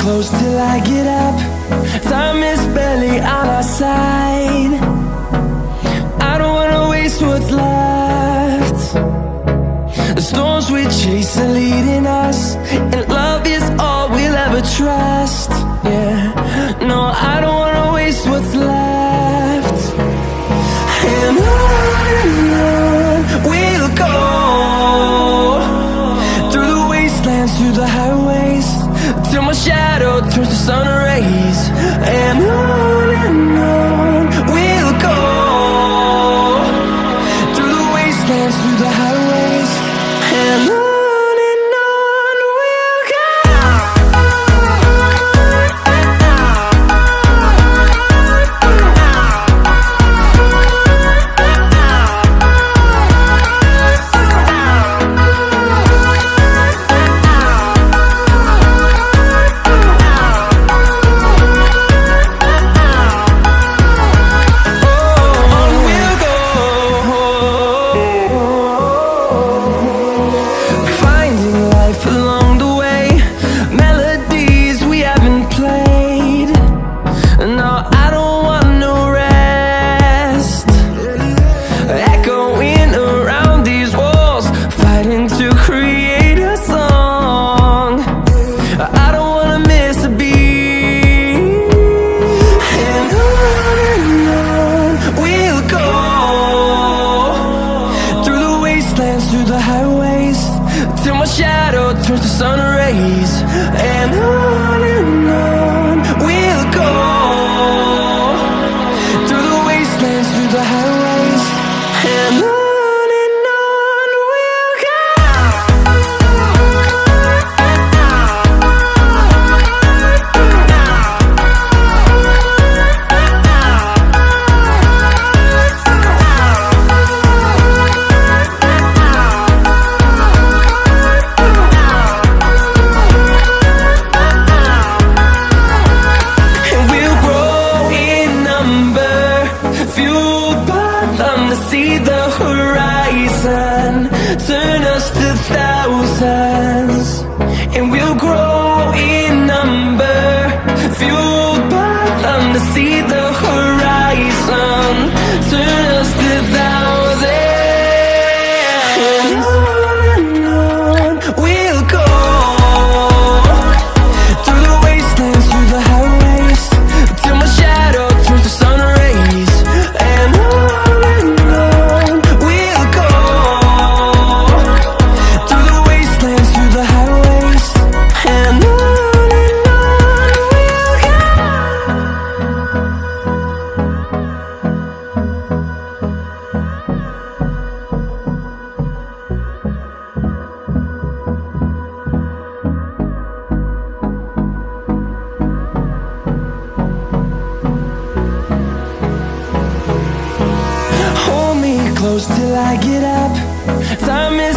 close till I get up. Time is barely on our side. I don't wanna waste what's left. The storms we chase are leading us, and love is all we'll ever trust. Yeah, no, I don't wanna waste what's left. And on we'll go, through the wastelands, through the highways, till my shadow turns to sun rays. And on we'll go, through the wastelands, through the highways, and on we'll go. Through the highways, till my shadow turns to sun rays. And on we'll go, through the wastelands, through the highways, and on we'll go. See the horizon, turn us to thousands, and we'll grow in number, fueled by them. To see the horizon, turn us to thousands, and on we'll go, through the wastelands, through the highways, till my shadow turns to sun rays. And close till I get up. Time is